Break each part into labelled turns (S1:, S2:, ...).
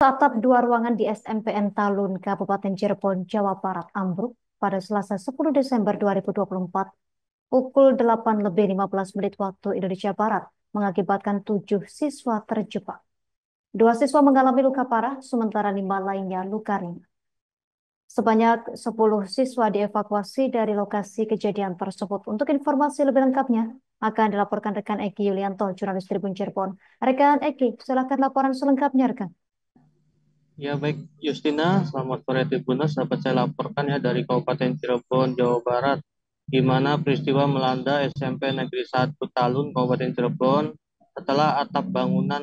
S1: Atap dua ruangan di SMPN Talun, Kabupaten Cirebon, Jawa Barat ambruk pada Selasa 10 Desember 2024 pukul 8:15 waktu Indonesia Barat, mengakibatkan 7 siswa terjebak. 2 siswa mengalami luka parah, sementara 5 lainnya luka ringan. Sebanyak 10 siswa dievakuasi dari lokasi kejadian tersebut. Untuk informasi lebih lengkapnya, akan dilaporkan rekan Eki Yulianto, jurnalis Tribun Cirebon. Rekan Eki, silakan laporan selengkapnya, rekan.
S2: Ya baik Justina, selamat sore Tribuners. Dapat saya laporkan ya dari Kabupaten Cirebon, Jawa Barat, di mana peristiwa melanda SMP Negeri 1 Talun, Kabupaten Cirebon, setelah atap bangunan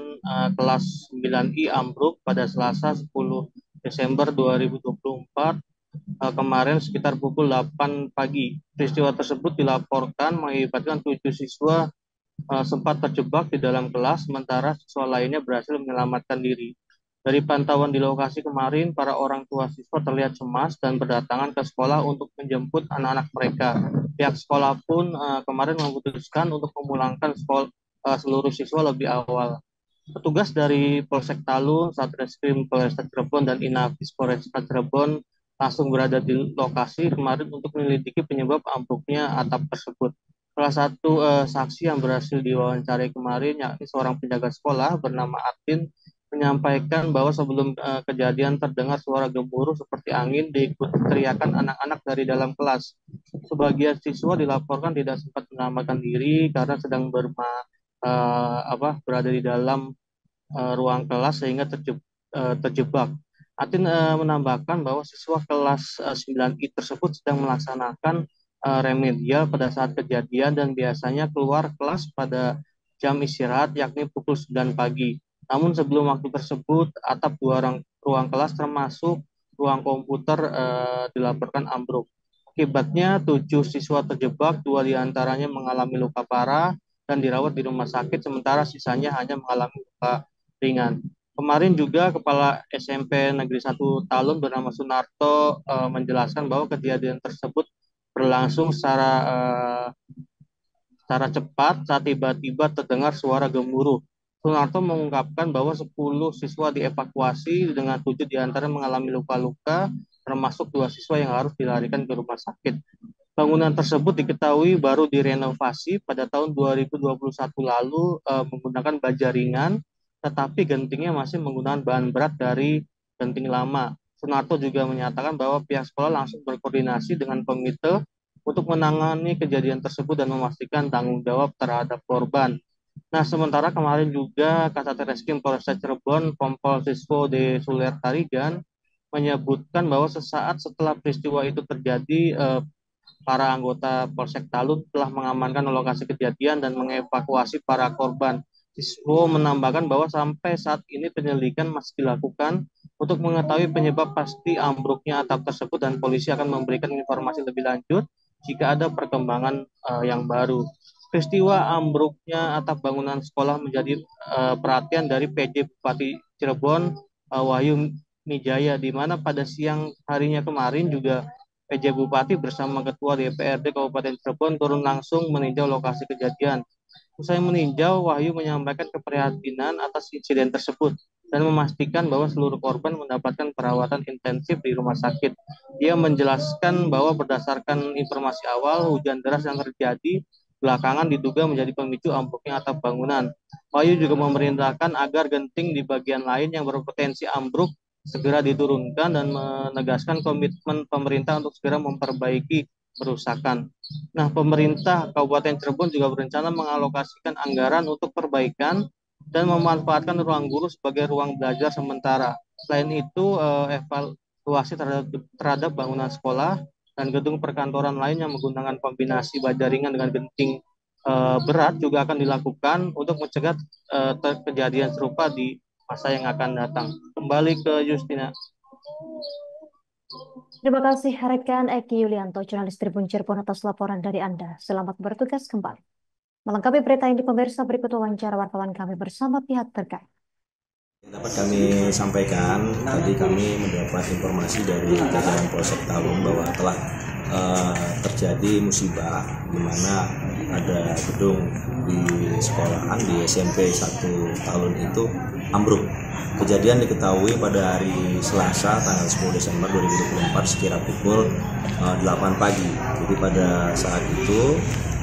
S2: kelas 9I ambruk pada Selasa 10 Desember 2024 kemarin sekitar pukul 8 pagi. Peristiwa tersebut dilaporkan mengakibatkan 7 siswa sempat terjebak di dalam kelas, sementara siswa lainnya berhasil menyelamatkan diri. Dari pantauan di lokasi kemarin, para orang tua siswa terlihat cemas dan berdatangan ke sekolah untuk menjemput anak-anak mereka. Pihak sekolah pun kemarin memutuskan untuk memulangkan seluruh siswa lebih awal. Petugas dari Polsek Talun, Satreskrim Polresta Cirebon, dan Inafis Polresta Cirebon langsung berada di lokasi kemarin untuk menyelidiki penyebab ambruknya atap tersebut. Salah satu saksi yang berhasil diwawancarai kemarin, yakni seorang penjaga sekolah bernama Atin, menyampaikan bahwa sebelum kejadian terdengar suara gemuruh seperti angin diikuti teriakan anak-anak dari dalam kelas. Sebagian siswa dilaporkan tidak sempat menyelamatkan diri karena sedang berada di dalam ruang kelas sehingga terjebak. Atin menambahkan bahwa siswa kelas 9I tersebut sedang melaksanakan remedial pada saat kejadian dan biasanya keluar kelas pada jam istirahat yakni pukul 9 pagi. Namun sebelum waktu tersebut, atap dua ruang kelas termasuk ruang komputer dilaporkan ambruk. Akibatnya 7 siswa terjebak, 2 diantaranya mengalami luka parah dan dirawat di rumah sakit, sementara sisanya hanya mengalami luka ringan. Kemarin juga Kepala SMP Negeri 1 Talun bernama Sunarto menjelaskan bahwa kejadian tersebut berlangsung secara cepat saat tiba-tiba terdengar suara gemuruh. Sunarto mengungkapkan bahwa 10 siswa dievakuasi dengan 7 diantara mengalami luka-luka, termasuk 2 siswa yang harus dilarikan ke rumah sakit. Bangunan tersebut diketahui baru direnovasi pada tahun 2021 lalu menggunakan baja ringan, tetapi gentingnya masih menggunakan bahan berat dari genting lama. Sunarto juga menyatakan bahwa pihak sekolah langsung berkoordinasi dengan komite untuk menangani kejadian tersebut dan memastikan tanggung jawab terhadap korban. Nah, sementara kemarin juga Kasat Reskrim Polresta Cirebon, Kompol Siswo de Suler Tarigan, menyebutkan bahwa sesaat setelah peristiwa itu terjadi, para anggota Polsek Talun telah mengamankan lokasi kejadian dan mengevakuasi para korban. Siswo menambahkan bahwa sampai saat ini penyelidikan masih dilakukan untuk mengetahui penyebab pasti ambruknya atap tersebut dan polisi akan memberikan informasi lebih lanjut jika ada perkembangan yang baru. Peristiwa ambruknya atap bangunan sekolah menjadi perhatian dari PJ Bupati Cirebon, Wahyu Mijaya, di mana pada siang harinya kemarin juga PJ Bupati bersama Ketua DPRD Kabupaten Cirebon turun langsung meninjau lokasi kejadian. Usai meninjau, Wahyu menyampaikan keprihatinan atas insiden tersebut dan memastikan bahwa seluruh korban mendapatkan perawatan intensif di rumah sakit. Dia menjelaskan bahwa berdasarkan informasi awal, hujan deras yang terjadi belakangan diduga menjadi pemicu ambruknya atap bangunan. Wahyu juga memerintahkan agar genting di bagian lain yang berpotensi ambruk segera diturunkan dan menegaskan komitmen pemerintah untuk segera memperbaiki kerusakan. Nah, pemerintah Kabupaten Cirebon juga berencana mengalokasikan anggaran untuk perbaikan dan memanfaatkan ruang guru sebagai ruang belajar sementara. Selain itu, evaluasi terhadap bangunan sekolah dan gedung perkantoran lain yang menggunakan kombinasi baja ringan dengan genting berat juga akan dilakukan untuk mencegah kejadian serupa di masa yang akan datang. Kembali ke Justina.
S1: Terima kasih rekan Eki Yulianto, jurnalis Tribun Cirebon atas laporan dari Anda. Selamat bertugas kembali. Melengkapi berita ini, pemirsa, berikut wawancara wartawan kami bersama pihak terkait.
S3: Dapat kami sampaikan, tadi kami mendapat informasi dari jajaran Polsek Talun bahwa telah terjadi musibah di mana ada gedung di sekolahan di SMP 1 Talun itu ambruk. Kejadian diketahui pada hari Selasa tanggal 10 Desember 2024 sekira pukul 8 pagi. Jadi pada saat itu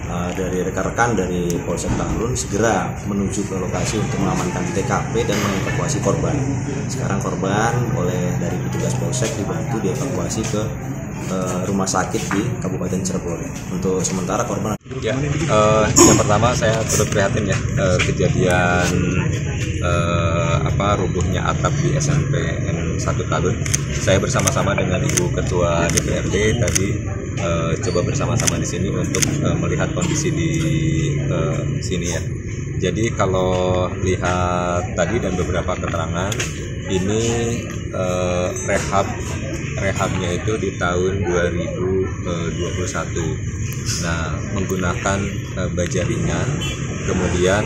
S3: dari rekan-rekan dari Polsek Talun segera menuju ke lokasi untuk mengamankan TKP dan mengevakuasi korban. Sekarang korban oleh dari petugas Polsek dibantu dievakuasi ke rumah sakit di Kabupaten Cirebon. Untuk sementara korban
S4: ya, yang pertama saya turut prihatin ya kejadian rubuhnya atap di SMPN 1 Talun. Saya bersama-sama dengan Ibu Ketua DPRD tadi coba bersama-sama di sini untuk melihat kondisi di sini ya. Jadi kalau lihat tadi dan beberapa keterangan ini rehabnya itu di tahun 2021. Nah, menggunakan baja ringan, kemudian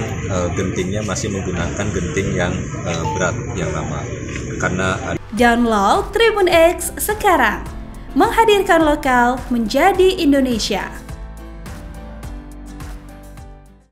S4: gentingnya masih menggunakan genting yang berat, yang lama. Karena
S5: download Tribun X sekarang, menghadirkan lokal menjadi Indonesia.